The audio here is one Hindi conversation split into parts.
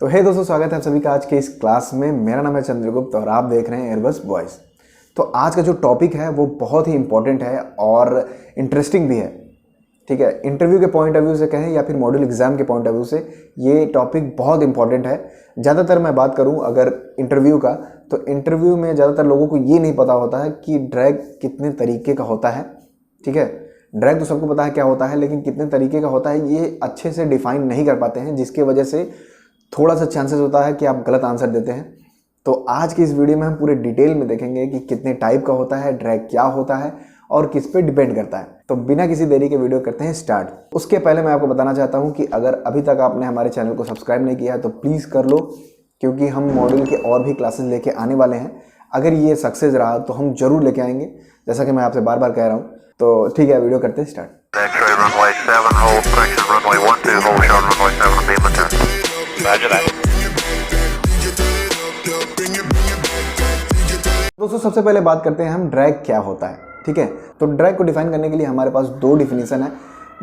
तो हे दोस्तों, स्वागत है आप सभी का आज के इस क्लास में। मेरा नाम है चंद्रगुप्त और आप देख रहे हैं एयरबस बॉयज़। तो आज का जो टॉपिक है वो बहुत ही इंपॉर्टेंट है और इंटरेस्टिंग भी है। ठीक है, इंटरव्यू के पॉइंट ऑफ व्यू से कहें या फिर मॉड्यूल एग्जाम के पॉइंट ऑफ व्यू से ये टॉपिक बहुत इंपॉर्टेंट है। ज़्यादातर मैं बात करूँ अगर इंटरव्यू का, तो इंटरव्यू में ज़्यादातर लोगों को ये नहीं पता होता है कि ड्रैग कितने तरीके का होता है। ठीक है, ड्रैग तो सबको पता है क्या होता है, लेकिन कितने तरीके का होता है ये अच्छे से डिफाइन नहीं कर पाते हैं, जिसके वजह से थोड़ा सा चांसेस होता है कि आप गलत आंसर देते हैं। तो आज की इस वीडियो में हम पूरे डिटेल में देखेंगे कि कितने टाइप का होता है, ड्रैग क्या होता है और किस पे डिपेंड करता है। तो बिना किसी देरी के वीडियो करते हैं स्टार्ट। उसके पहले मैं आपको बताना चाहता हूं कि अगर अभी तक आपने हमारे चैनल को सब्सक्राइब नहीं किया है तो प्लीज़ कर लो, क्योंकि हम मॉड्यूल के और भी क्लासेस लेके आने वाले हैं। अगर ये सक्सेस रहा तो हम जरूर लेके आएंगे, जैसा कि मैं आपसे बार बार कह रहा हूँ। तो ठीक है, वीडियो करते हैं स्टार्ट। दोस्तों, सबसे पहले बात करते हैं हम ड्रैग क्या होता है। ठीक है, तो ड्रैग को डिफाइन करने के लिए हमारे पास दो डिफिनीशन है।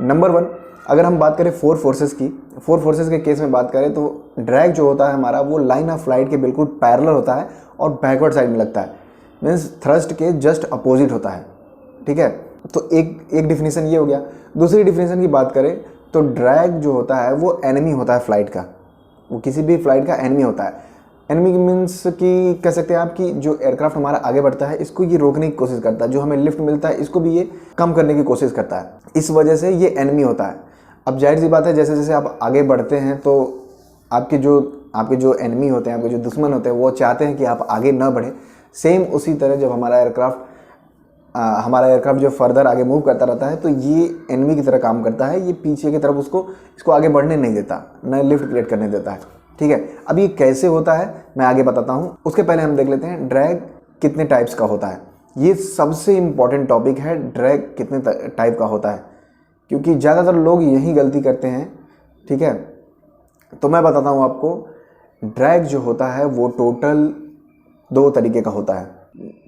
नंबर वन, अगर हम बात करें फोर फोर्सेस की, फोर फोर्सेस के केस में बात करें तो ड्रैग जो होता है हमारा वो लाइन ऑफ फ्लाइट के बिल्कुल पैरेलल होता है और बैकवर्ड साइड में लगता है, मीन्स थ्रस्ट के जस्ट अपोजिट होता है। ठीक है, तो एक डिफिनीशन ये हो गया। दूसरी डिफिनीशन की बात करें तो ड्रैग जो होता है वो एनिमी होता है फ्लाइट का, वो किसी भी फ्लाइट का एनिमी होता है। एनिमी मीन्स कि कह सकते हैं आप कि जो एयरक्राफ्ट हमारा आगे बढ़ता है इसको ये रोकने की कोशिश करता है, जो हमें लिफ्ट मिलता है इसको भी ये कम करने की कोशिश करता है, इस वजह से ये एनिमी होता है। अब जाहिर सी बात है, जैसे जैसे आप आगे बढ़ते हैं तो आपके जो एनिमी होते हैं, आपके जो दुश्मन होते हैं, वो चाहते हैं कि आप आगे ना बढ़े। सेम उसी तरह जब हमारा एयरक्राफ्ट जो फर्दर आगे मूव करता रहता है तो ये एनिमी की तरह काम करता है, ये पीछे की तरफ इसको आगे बढ़ने नहीं देता, न लिफ्ट क्रिएट करने देता है। ठीक है, अब ये कैसे होता है मैं आगे बताता हूँ। उसके पहले हम देख लेते हैं ड्रैग कितने टाइप्स का होता है। ये सबसे इम्पॉर्टेंट टॉपिक है, ड्रैग कितने टाइप का होता है, क्योंकि ज़्यादातर लोग यही गलती करते हैं। ठीक है, तो मैं बताता हूँ आपको। ड्रैग जो होता है वो टोटल दो तरीके का होता है।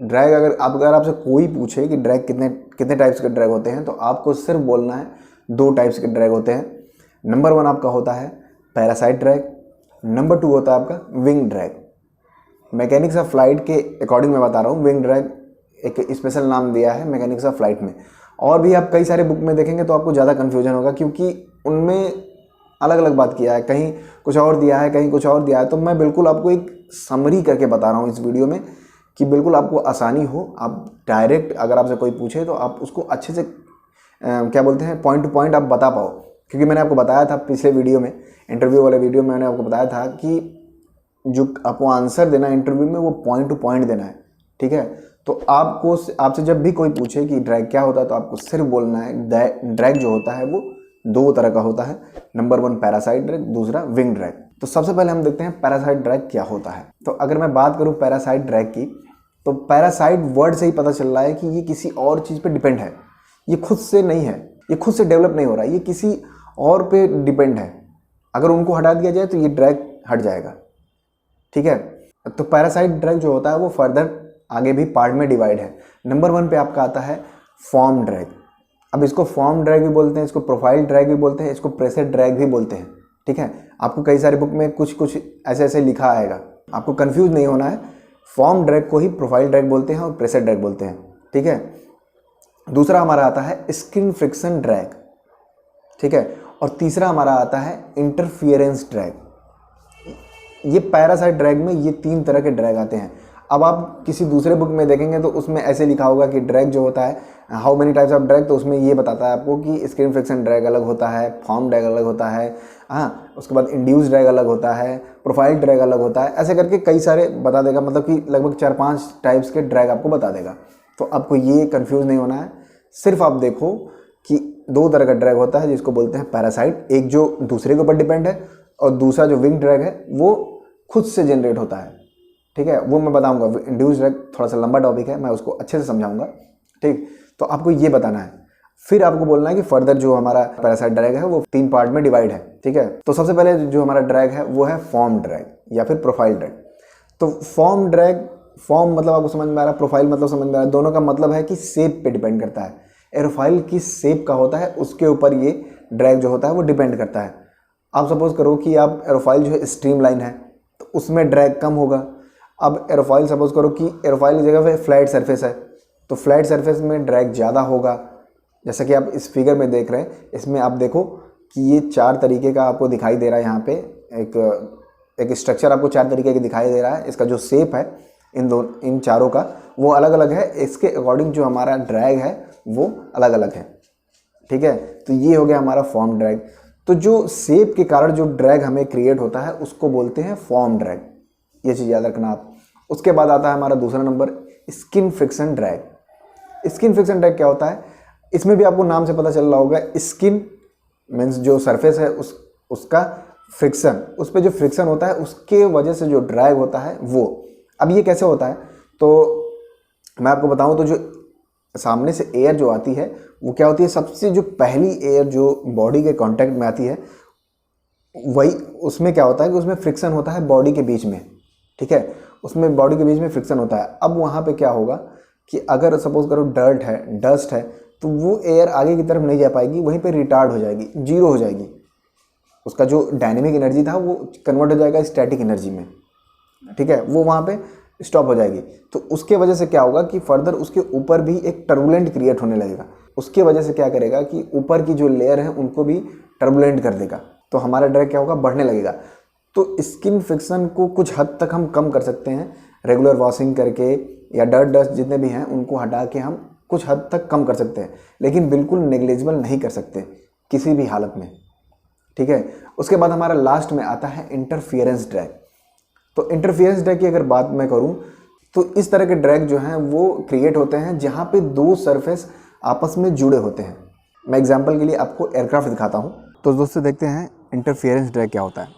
ड्रैग अगर आपसे कोई पूछे कि ड्रैग कितने टाइप्स के ड्रैग होते हैं, तो आपको सिर्फ बोलना है दो टाइप्स के ड्रैग होते हैं। नंबर वन आपका होता है पैरासाइट ड्रैग, नंबर टू होता है आपका wing drag. Mechanics of flight के अकॉर्डिंग मैं बता रहा हूँ, विंग ड्रैग एक स्पेशल नाम दिया है मैकेनिक्स ऑफ फ्लाइट में। और भी आप कई सारे बुक में देखेंगे तो आपको ज़्यादा कन्फ्यूजन होगा, क्योंकि उनमें अलग अलग बात किया है, कहीं कुछ और दिया है, कहीं कुछ और दिया है। तो मैं बिल्कुल आपको एक समरी करके बता रहा हूँ इस वीडियो में, कि बिल्कुल आपको आसानी हो। आप डायरेक्ट अगर आपसे कोई पूछे तो आप उसको अच्छे से क्या बोलते हैं, पॉइंट टू पॉइंट आप बता पाओ। क्योंकि मैंने आपको बताया था पिछले वीडियो में, इंटरव्यू वाले वीडियो में मैंने आपको बताया था कि जो आपको आंसर देना है इंटरव्यू में वो पॉइंट टू पॉइंट देना है। ठीक है, तो आपसे जब भी कोई पूछे कि ड्रैग क्या होता है तो आपको सिर्फ बोलना है ड्रैग जो होता है वो दो तरह का होता है। नंबर वन पैरासाइट ड्रैग, दूसरा विंग ड्रैग। तो सबसे पहले हम देखते हैं पैरासाइट ड्रैग क्या होता है। तो अगर मैं बात करूं पैरासाइट ड्रैग की, तो पैरासाइट वर्ड से ही पता चल रहा है कि ये किसी और चीज़ पे डिपेंड है, ये खुद से नहीं है, ये खुद से डेवलप नहीं हो रहा है, ये किसी और पे डिपेंड है। अगर उनको हटा दिया जाए तो ये ड्रैग हट जाएगा। ठीक है, तो पैरासाइट ड्रैग जो होता है वो फर्दर आगे भी पार्ट में डिवाइड है। नंबर वन पे आपका आता है फॉर्म ड्रैग। अब इसको फॉर्म ड्रैग भी बोलते हैं, इसको प्रोफाइल ड्रैग भी बोलते हैं, इसको प्रेशर ड्रैग भी बोलते हैं। ठीक है, आपको कई सारे बुक में कुछ ऐसे लिखा आएगा, आपको कंफ्यूज नहीं होना है। फॉर्म ड्रैग को ही प्रोफाइल ड्रैग बोलते हैं और प्रेशर ड्रैग बोलते हैं। ठीक है, दूसरा हमारा आता है स्किन फ्रिक्शन ड्रैग। ठीक है, और तीसरा हमारा आता है इंटरफियरेंस ड्रैग। ये पैरासाइट ड्रैग में ये तीन तरह के ड्रैग आते हैं। अब आप किसी दूसरे बुक में देखेंगे तो उसमें ऐसे लिखा होगा कि ड्रैग जो होता है how many types of drag, तो उसमें ये बताता है आपको कि स्किन फ्रिक्शन ड्रैग अलग होता है, फॉर्म ड्रैग अलग होता है, हाँ, उसके बाद इंड्यूस ड्रैग अलग होता है, प्रोफाइल ड्रैग अलग होता है। ऐसे करके कई सारे बता देगा, मतलब कि लगभग 4-5 टाइप्स के ड्रैग आपको बता देगा। तो आपको ये कन्फ्यूज़ नहीं होना है, सिर्फ आप देखो कि दो तरह का ड्रैग होता है जिसको बोलते हैं पैरासाइट, एक जो दूसरे के ऊपर डिपेंड है और दूसरा जो विंग ड्रैग है वो खुद से जनरेट होता है। ठीक है, वो मैं बताऊंगा। इंड्यूस ड्रैग थोड़ा सा लंबा टॉपिक है, मैं उसको अच्छे से समझाऊंगा। ठीक, तो आपको ये बताना है, फिर आपको बोलना है कि फर्दर जो हमारा पैरासाइट ड्रैग है वो तीन पार्ट में डिवाइड है। ठीक है, तो सबसे पहले जो हमारा ड्रैग है वो है फॉर्म ड्रैग या फिर प्रोफाइल ड्रैग। तो फॉर्म ड्रैग, फॉर्म मतलब आपको समझ में आ रहा है, प्रोफाइल मतलब समझ में आ रहा है, दोनों का मतलब है कि शेप पे डिपेंड करता है। एरोफाइल किस शेप का होता है उसके ऊपर ये ड्रैग जो होता है वो डिपेंड करता है। आप सपोज करो कि आप एरोफॉइल जो है स्ट्रीमलाइन है तो उसमें ड्रैग कम होगा। अब एरोफॉइल सपोज करो कि एरोफॉइल की जगह पे फ्लैट सरफेस है तो फ्लैट सरफेस में ड्रैग ज़्यादा होगा। जैसा कि आप इस फिगर में देख रहे हैं, इसमें आप देखो कि ये 4 तरीके का आपको दिखाई दे रहा है। यहाँ पे एक स्ट्रक्चर आपको 4 तरीके का दिखाई दे रहा है। इसका जो शेप है इन चारों का वो अलग अलग है, इसके अकॉर्डिंग जो हमारा ड्रैग है वो अलग अलग है। ठीक है, तो ये हो गया हमारा फॉर्म ड्रैग। तो जो शेप के कारण जो ड्रैग हमें क्रिएट होता है उसको बोलते हैं फॉर्म ड्रैग, ये चीज़ याद रखना आप। उसके बाद आता है हमारा दूसरा number skin friction drag. Skin friction drag क्या होता है, इसमें भी आपको नाम से पता चल रहा होगा, स्किन मीन्स जो सरफेस है उसका फ्रिक्शन, उस पर जो फ्रिक्शन होता है उसके वजह से जो ड्रैग होता है वो। अब ये कैसे होता है तो मैं आपको बताऊं, तो जो सामने से एयर जो आती है वो क्या होती है, सबसे जो पहली एयर जो बॉडी के कांटेक्ट में आती है वही, उसमें क्या होता है कि उसमें फ्रिक्शन होता है बॉडी के बीच में। ठीक है, उसमें बॉडी के बीच में फ्रिक्शन होता है। अब वहाँ पे क्या होगा कि अगर सपोज करो डस्ट है तो वो एयर आगे की तरफ नहीं जा पाएगी, वहीं पे रिटार्ड हो जाएगी, जीरो हो जाएगी। उसका जो डायनेमिक एनर्जी था वो कन्वर्ट हो जाएगा स्टैटिक एनर्जी में। ठीक है, वो वहाँ पे स्टॉप हो जाएगी। तो उसके वजह से क्या होगा कि फर्दर उसके ऊपर भी एक टर्बुलेंट क्रिएट होने लगेगा। उसके वजह से क्या करेगा कि ऊपर की जो लेयर है उनको भी टर्बुलेंट कर देगा, तो हमारा ड्रैग क्या होगा, बढ़ने लगेगा। तो स्किन फ्रिक्शन को कुछ हद तक हम कम कर सकते हैं रेगुलर वॉशिंग करके, या डस्ट जितने भी हैं उनको हटा के हम कुछ हद तक कम कर सकते हैं, लेकिन बिल्कुल नेग्लिजिबल नहीं कर सकते किसी भी हालत में। ठीक है, उसके बाद हमारा लास्ट में आता है इंटरफियरेंस ड्रैग। तो इंटरफियरेंस ड्रैग की अगर बात मैं करूं तो इस तरह के ड्रैग जो हैं वो क्रिएट होते हैं जहां पे दो सरफेस आपस में जुड़े होते हैं। मैं एग्जांपल के लिए आपको एयरक्राफ्ट दिखाता हूं। तो दोस्तों देखते हैं इंटरफियरेंस ड्रैग क्या होता है।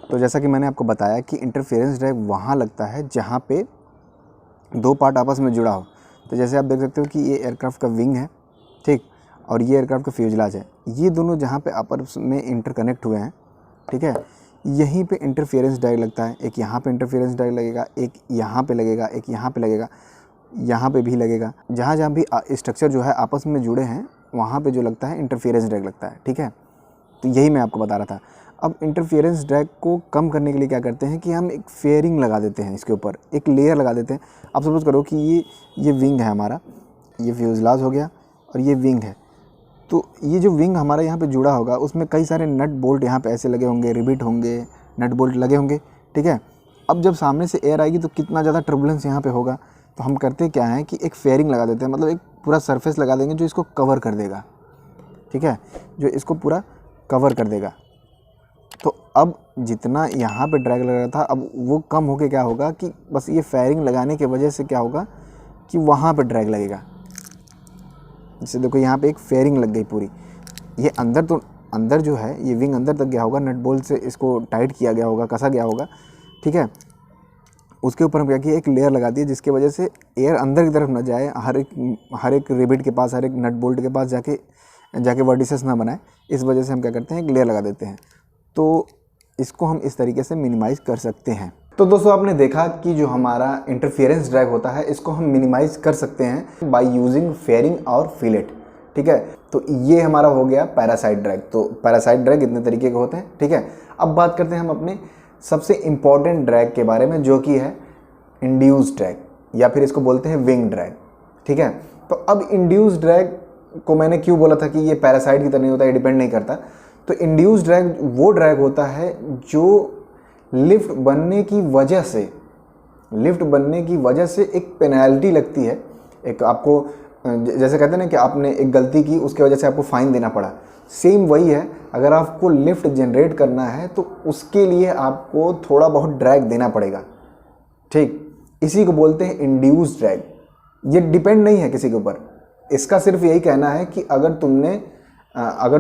तो जैसा कि मैंने आपको बताया कि इंटरफियरेंस ड्रैग वहाँ लगता है जहाँ पे दो पार्ट आपस में जुड़ा हो। तो जैसे आप देख सकते हो कि ये एयरक्राफ्ट का विंग है, ठीक, और ये एयरक्राफ्ट का फ्यूजलाज है। ये दोनों जहाँ पे आपस में इंटरकनेक्ट हुए हैं, ठीक है, यहीं पे इंटरफियरेंस ड्रैग लगता है। एक यहाँ पे इंटरफियरेंस ड्रैग लगेगा, एक यहाँ पे लगेगा, एक यहाँ पे लगेगा, यहाँ पे भी लगेगा। जहाँ जहाँ भी स्ट्रक्चर जो है आपस में जुड़े हैं वहाँ पे जो लगता है इंटरफियरेंस ड्रैग लगता है। ठीक है, तो यही मैं आपको बता रहा था। अब इंटरफियरेंस ड्रैग को कम करने के लिए क्या करते हैं कि हम एक फेयरिंग लगा देते हैं, इसके ऊपर एक लेयर लगा देते हैं। आप सपोज करो कि ये विंग है हमारा, ये फ्यूजलाज हो गया और ये विंग है। तो ये जो विंग हमारा यहाँ पे जुड़ा होगा उसमें कई सारे नट बोल्ट यहाँ पे ऐसे लगे होंगे, रिबिट होंगे, नट बोल्ट लगे होंगे। ठीक है, अब जब सामने से एयर आएगी तो कितना ज़्यादा टर्बुलेंस यहाँ पे होगा। तो हम करते क्या है कि एक फेयरिंग लगा देते हैं, मतलब एक पूरा सरफेस लगा देंगे जो इसको कवर कर देगा। ठीक है, जो इसको पूरा कवर कर देगा। तो अब जितना यहाँ पे ड्रैग लग रहा था अब वो कम होके क्या होगा कि बस ये फेयरिंग लगाने की वजह से क्या होगा कि वहाँ पे ड्रैग लगेगा। जैसे देखो यहाँ पे एक फेयरिंग लग गई पूरी, ये अंदर जो है ये विंग अंदर तक गया होगा, नट बोल्ट से इसको टाइट किया गया होगा, कसा गया होगा। ठीक है, उसके ऊपर हम क्या किया, एक लेयर लगा दी जिसकी वजह से एयर अंदर की तरफ ना जाए, हर एक रिबिट के पास, हर एक नट बोल्ट के पास जाके वर्टिसेस ना बनाए। इस वजह से हम क्या करते हैं, एक लेयर लगा देते हैं। तो इसको हम इस तरीके से मिनिमाइज़ कर सकते हैं। तो दोस्तों आपने देखा कि जो हमारा इंटरफियरेंस ड्रैग होता है इसको हम मिनिमाइज़ कर सकते हैं बाय यूजिंग फेयरिंग और फिलेट। ठीक है, तो ये हमारा हो गया पैरासाइट ड्रैग। तो पैरासाइट ड्रैग इतने तरीके के होते हैं। ठीक है, अब बात करते हैं हम अपने सबसे इम्पॉर्टेंट ड्रैग के बारे में, जो कि है इंड्यूस ड्रैग, या फिर इसको बोलते हैं विंग ड्रैग। ठीक है, तो अब इंड्यूस ड्रैग को मैंने क्यों बोला था कि ये पैरासाइट की तरह नहीं होता, ये डिपेंड नहीं करता। तो इंड्यूस ड्रैग वो ड्रैग होता है जो लिफ्ट बनने की वजह से एक पेनल्टी लगती है। एक आपको जैसे कहते हैं ना कि आपने एक गलती की उसकी वजह से आपको फ़ाइन देना पड़ा, सेम वही है। अगर आपको लिफ्ट जनरेट करना है तो उसके लिए आपको थोड़ा बहुत ड्रैग देना पड़ेगा। ठीक, इसी को बोलते हैं इंड्यूस ड्रैग। ये डिपेंड नहीं है किसी के ऊपर, इसका सिर्फ यही कहना है कि अगर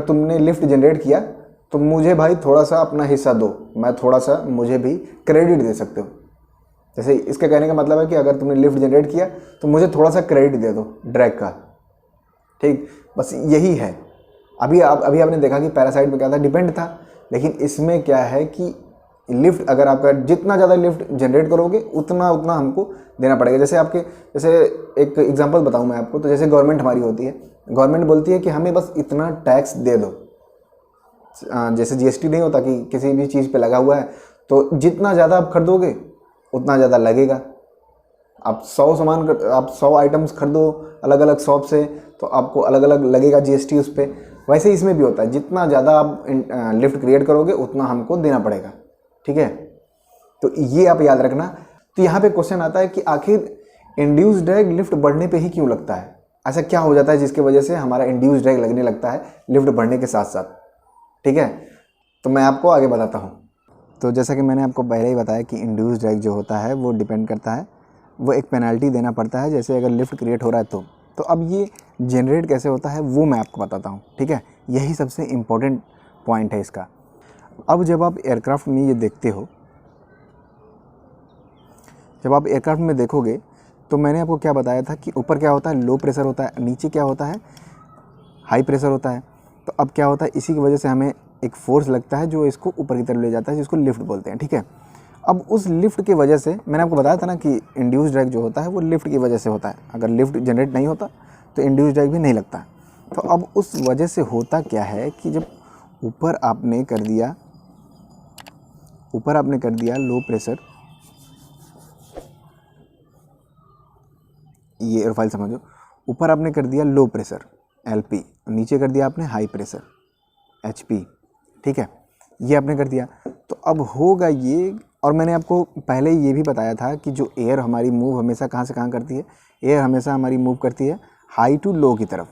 तुमने लिफ्ट जनरेट किया तो मुझे भाई थोड़ा सा अपना हिस्सा दो, मैं थोड़ा सा मुझे भी क्रेडिट दे सकते हो। जैसे इसके कहने का मतलब है कि अगर तुमने लिफ्ट जनरेट किया तो मुझे थोड़ा सा क्रेडिट दे दो ड्रैग का। ठीक, बस यही है। अभी आपने देखा कि पैरासाइट में क्या था, डिपेंड था, लेकिन इसमें क्या है कि लिफ्ट अगर आपका जितना ज़्यादा लिफ्ट जनरेट करोगे उतना हमको देना पड़ेगा। जैसे एक एग्जांपल बताऊं मैं आपको, तो जैसे गवर्नमेंट हमारी होती है, गवर्नमेंट बोलती है कि हमें बस इतना टैक्स दे दो, जैसे जीएसटी नहीं होता कि किसी भी चीज़ पे लगा हुआ है, तो जितना ज़्यादा आप खरीदोगे उतना ज़्यादा लगेगा। आप 100 आइटम्स खरीदो अलग अलग शॉप से, तो आपको अलग अलग लगेगा जीएसटी उस पर। वैसे इसमें भी होता है, जितना ज़्यादा आप लिफ्ट क्रिएट करोगे उतना हमको देना पड़ेगा, ठीक है। तो ये आप याद रखना। तो यहाँ पे क्वेश्चन आता है कि आखिर इंड्यूस ड्रैग लिफ्ट बढ़ने पे ही क्यों लगता है? ऐसा क्या हो जाता है जिसकी वजह से हमारा इंड्यूस ड्रैग लगने लगता है लिफ्ट बढ़ने के साथ साथ, ठीक है। तो मैं आपको आगे बताता हूँ। तो जैसा कि मैंने आपको पहले ही बताया कि इंड्यूस ड्रैग जो होता है वो डिपेंड करता है, वो एक पेनल्टी देना पड़ता है, जैसे अगर लिफ्ट क्रिएट हो रहा है तो अब ये जनरेट कैसे होता है वो मैं आपको बताता हूँ, ठीक है। यही सबसे इम्पोर्टेंट पॉइंट है इसका। अब जब आप एयरक्राफ्ट में ये देखते हो, जब आप एयरक्राफ्ट में देखोगे तो मैंने आपको क्या बताया था कि ऊपर क्या होता है, लो प्रेशर होता है, नीचे क्या होता है, हाई प्रेशर होता है। तो अब क्या होता है, इसी की वजह से हमें एक फोर्स लगता है जो इसको ऊपर की तरफ ले जाता है, जिसको लिफ्ट बोलते हैं, ठीक है। अब उस लिफ्ट की वजह से मैंने आपको बताया था ना कि इंड्यूस ड्रैग जो होता है वो लिफ्ट की वजह से होता है। अगर लिफ्ट जनरेट नहीं होता तो इंड्यूस ड्रैग भी नहीं लगता। तो अब उस वजह से होता क्या है कि जब ऊपर आपने कर दिया लो प्रेशर, ये एयरफॉइल समझो, ऊपर आपने कर दिया लो प्रेशर LP, नीचे कर दिया आपने हाई प्रेशर HP, ठीक है, ये आपने कर दिया। तो अब होगा ये, और मैंने आपको पहले ये भी बताया था कि जो एयर हमारी मूव हमेशा कहाँ से कहाँ करती है, एयर हमेशा हमारी मूव करती है हाई टू लो की तरफ।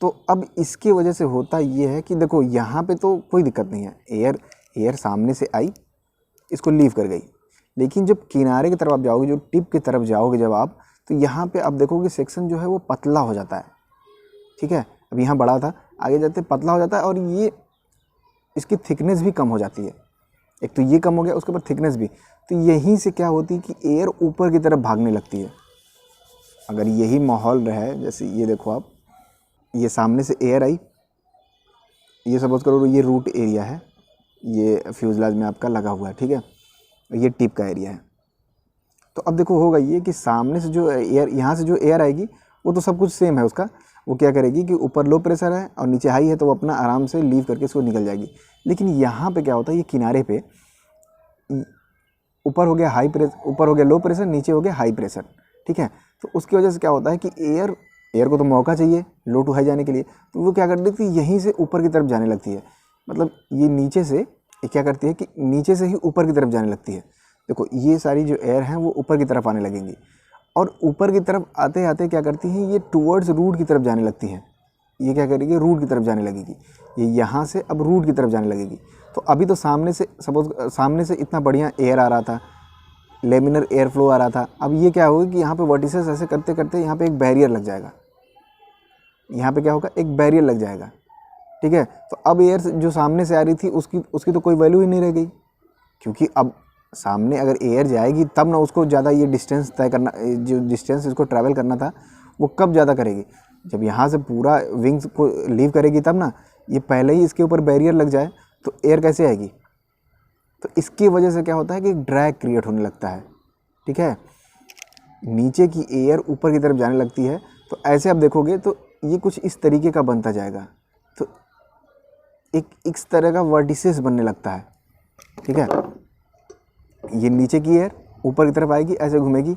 तो अब इसकी वजह से होता ये है कि देखो यहाँ पे तो कोई दिक्कत नहीं है, एयर सामने से आई, इसको लीव कर गई, लेकिन जब किनारे की तरफ आप जाओगे, जो टिप की तरफ जाओगे जब आप, तो यहाँ पे आप देखोगे सेक्शन जो है वो पतला हो जाता है, ठीक है। अब यहाँ बड़ा था, आगे जाते पतला हो जाता है, और ये इसकी थिकनेस भी कम हो जाती है। एक तो ये कम हो गया, उसके बाद थिकनेस भी। तो यहीं से क्या होती है कि एयर ऊपर की तरफ भागने लगती है। अगर यही माहौल रहे, जैसे ये देखो आप, ये सामने से एयर आई, ये सपोज करो ये रूट एरिया है, ये फ्यूजलाज में आपका लगा हुआ है, ठीक है, ये टिप का एरिया है। तो अब देखो होगा ये कि सामने से जो एयर, यहाँ से जो एयर आएगी वो तो सब कुछ सेम है उसका, वो क्या करेगी कि ऊपर लो प्रेशर है और नीचे हाई है, तो वो अपना आराम से लीव करके इसको निकल जाएगी। लेकिन यहाँ पे क्या होता है, ये किनारे पे ऊपर हो गया हाई प्रेशर, ऊपर हो गया लो प्रेशर, नीचे हो गया हाई प्रेशर, ठीक है। तो उसकी वजह से क्या होता है कि एयर को तो मौका चाहिए लो टू हाई जाने के लिए, तो वो क्या करती है, यहीं से ऊपर की तरफ जाने लगती है। मतलब ये नीचे से क्या करती है कि नीचे से ही ऊपर की तरफ जाने लगती है। देखो ये सारी जो एयर हैं वो ऊपर की तरफ आने लगेंगी, और ऊपर की तरफ आते आते क्या करती हैं, ये टूवर्ड्स रूट की तरफ जाने लगती हैं। ये क्या करेगी, रूट की तरफ जाने लगेगी, ये यहाँ से अब रूट की तरफ जाने लगेगी। तो अभी तो सामने से इतना बढ़िया एयर आ रहा था, लेमिनर एयर फ्लो आ रहा था। अब ये क्या होगा कि यहाँ पे वर्टिसेस ऐसे करते करते यहाँ पे एक बैरियर लग जाएगा, यहाँ पे क्या होगा, एक बैरियर लग जाएगा, ठीक है। तो अब एयर जो सामने से आ रही थी उसकी तो कोई वैल्यू ही नहीं रह गई, क्योंकि अब सामने अगर एयर जाएगी तब ना उसको ज़्यादा ये डिस्टेंस तय करना, जो डिस्टेंस इसको ट्रैवल करना था वो कब ज़्यादा करेगी, जब यहाँ से पूरा विंग्स को लीव करेगी तब ना। ये पहले ही इसके ऊपर बैरियर लग जाए तो एयर कैसे आएगी। तो इसकी वजह से क्या होता है कि ड्रैग क्रिएट होने लगता है, ठीक है। नीचे की एयर ऊपर की तरफ जाने लगती है, तो ऐसे आप देखोगे तो ये कुछ इस तरीके का बनता जाएगा। तो एक इस तरह का वर्टिसेस बनने लगता है, ठीक है। ये नीचे की एयर ऊपर की तरफ आएगी, ऐसे घूमेगी,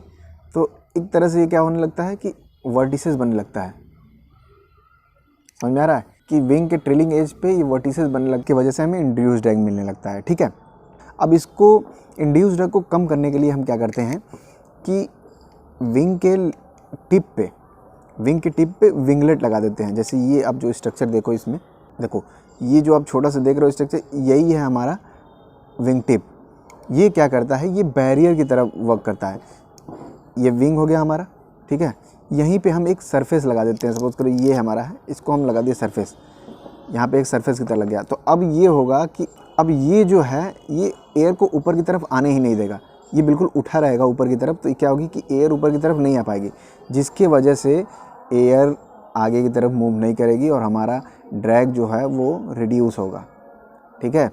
तो एक तरह से ये क्या होने लगता है कि वर्टिसेस बनने लगता है। समझ में आ रहा है कि विंग के ट्रेलिंग एज पे ये वर्टिसेस बनने लगने की वजह से हमें इंड्यूस ड्रैग मिलने लगता है, ठीक है। अब इसको इंड्यूस ड्रैग को कम करने के लिए हम क्या करते हैं कि विंग के टिप पे विंगलेट लगा देते हैं। जैसे ये आप जो स्ट्रक्चर देखो, इसमें देखो ये जो आप छोटा सा देख रहे हो स्ट्रक्चर, यही है हमारा विंग टिप। ये क्या करता है, ये बैरियर की तरह वर्क करता है। ये विंग हो गया हमारा, ठीक है। यहीं पे हम एक सरफेस लगा देते हैं, सपोज करो ये हमारा है, इसको हम लगा दिए सरफेस, यहाँ पे एक सरफेस की तरह लग गया। तो अब ये होगा कि अब ये जो है ये एयर को ऊपर की तरफ आने ही नहीं देगा, ये बिल्कुल उठा रहेगा ऊपर की तरफ। तो क्या होगी कि एयर ऊपर की तरफ नहीं आ पाएगी, जिसकी वजह से एयर आगे की तरफ मूव नहीं करेगी और हमारा ड्रैग जो है वो रिड्यूस होगा, ठीक है।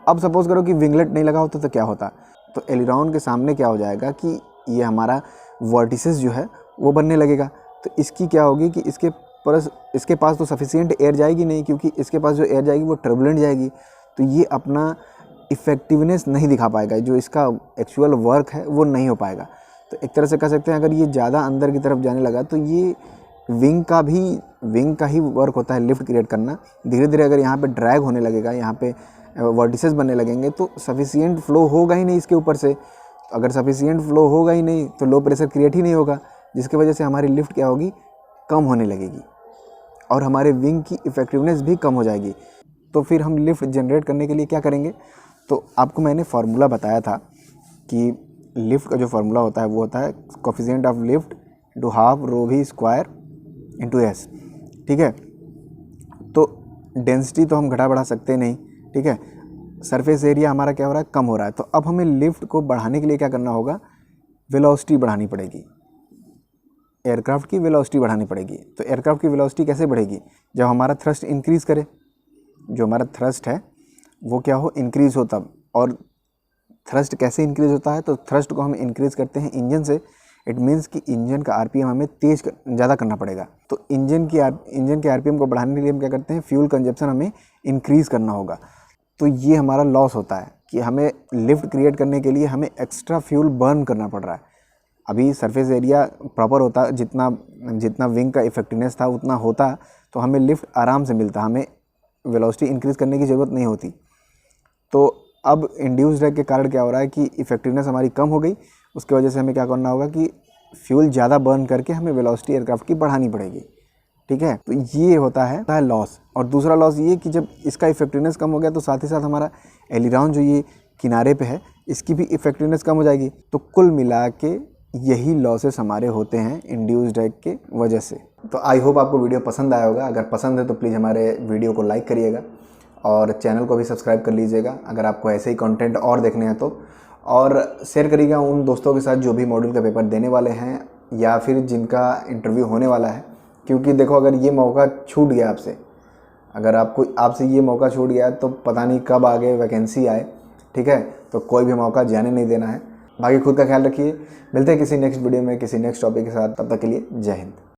अब सपोज करो कि विंगलेट नहीं लगा होता तो क्या होता, तो एलिरॉन के सामने क्या हो जाएगा कि ये हमारा वर्टिसेस जो है वो बनने लगेगा। तो इसकी क्या होगी कि इसके इसके पास तो सफिशिएंट एयर जाएगी नहीं, क्योंकि इसके पास जो एयर जाएगी वो टर्बुलेंट जाएगी, तो ये अपना इफ़ेक्टिवनेस नहीं दिखा पाएगा, जो इसका एक्चुअल वर्क है वो नहीं हो पाएगा। तो एक तरह से कह सकते हैं अगर ये ज़्यादा अंदर की तरफ जाने लगा तो ये विंग का ही वर्क होता है लिफ्ट क्रिएट करना। धीरे धीरे अगर यहाँ पे ड्रैग होने लगेगा, यहाँ पे वर्टिसेस बनने लगेंगे, तो सफिशिएंट फ्लो होगा ही नहीं इसके ऊपर से। अगर सफिशिएंट फ्लो होगा ही नहीं तो लो प्रेशर क्रिएट ही नहीं होगा, जिसकी वजह से हमारी लिफ्ट क्या होगी, कम होने लगेगी और हमारे विंग की इफ़ेक्टिवनेस भी कम हो जाएगी। तो फिर हम लिफ्ट जनरेट करने के लिए क्या करेंगे, तो आपको मैंने फार्मूला बताया था कि लिफ्ट का जो फार्मूला होता है वो होता है coefficient of lift into half rho V square into S. ठीक है, तो डेंसिटी तो हम घटा बढ़ा सकते नहीं, ठीक है, सरफेस एरिया हमारा क्या हो रहा है, कम हो रहा है। तो अब हमें लिफ्ट को बढ़ाने के लिए क्या करना होगा, वेलोसिटी बढ़ानी पड़ेगी, एयरक्राफ्ट की वेलोसिटी बढ़ानी पड़ेगी। तो एयरक्राफ्ट की वेलोसिटी कैसे बढ़ेगी, जब हमारा थ्रस्ट इंक्रीज़ करे, जो हमारा थ्रस्ट है वो क्या हो, इंक्रीज़ हो तब। और थ्रस्ट कैसे इंक्रीज़ होता है, तो थ्रस्ट को हम इंक्रीज़ करते हैं इंजन से। इट मीन्स कि इंजन का आरपीएम हमें ज़्यादा करना पड़ेगा। तो इंजन के आरपीएम को बढ़ाने के लिए हम क्या करते हैं, फ्यूल कंजप्शन हमें इंक्रीज़ करना होगा। तो ये हमारा लॉस होता है कि हमें लिफ्ट क्रिएट करने के लिए हमें एक्स्ट्रा फ्यूल बर्न करना पड़ रहा है। अभी सरफेस एरिया प्रॉपर होता, जितना विंग का इफेक्टिवनेस था उतना होता, तो हमें लिफ्ट आराम से मिलता, हमें वेलोसिटी इंक्रीज़ करने की ज़रूरत नहीं होती। तो अब इंड्यूस ड्रैग के कारण क्या हो रहा है कि इफेक्टिवनेस हमारी कम हो गई। उसकी वजह से हमें क्या करना होगा कि फ्यूल ज़्यादा बर्न करके हमें वेलोसिटी एयरक्राफ्ट की बढ़ानी पड़ेगी। ठीक है, तो ये होता है लॉस। और दूसरा लॉस ये कि जब इसका इफेक्टिवनेस कम हो गया तो साथ ही साथ हमारा एलिरॉन जो ये किनारे पे है इसकी भी इफेक्टिवनेस कम हो जाएगी। तो कुल मिला के यही लॉसेस हमारे होते हैं इंड्यूस ड्रैग के वजह से। तो आई होप आपको वीडियो पसंद आया होगा। अगर पसंद है तो प्लीज़ हमारे वीडियो को लाइक करिएगा और चैनल को भी सब्सक्राइब कर लीजिएगा अगर आपको ऐसे ही कंटेंट और देखने हैं तो। और शेयर करिएगा उन दोस्तों के साथ जो भी मॉड्यूल का पेपर देने वाले हैं या फिर जिनका इंटरव्यू होने वाला है। क्योंकि देखो, अगर ये मौका छूट गया आपसे, अगर आपसे ये मौका छूट गया तो पता नहीं कब आगे वैकेंसी आए। ठीक है, तो कोई भी मौका जाने नहीं देना है। बाकी खुद का ख्याल रखिए। मिलते हैं किसी नेक्स्ट वीडियो में किसी नेक्स्ट टॉपिक के साथ। तब तक के लिए जय हिंद।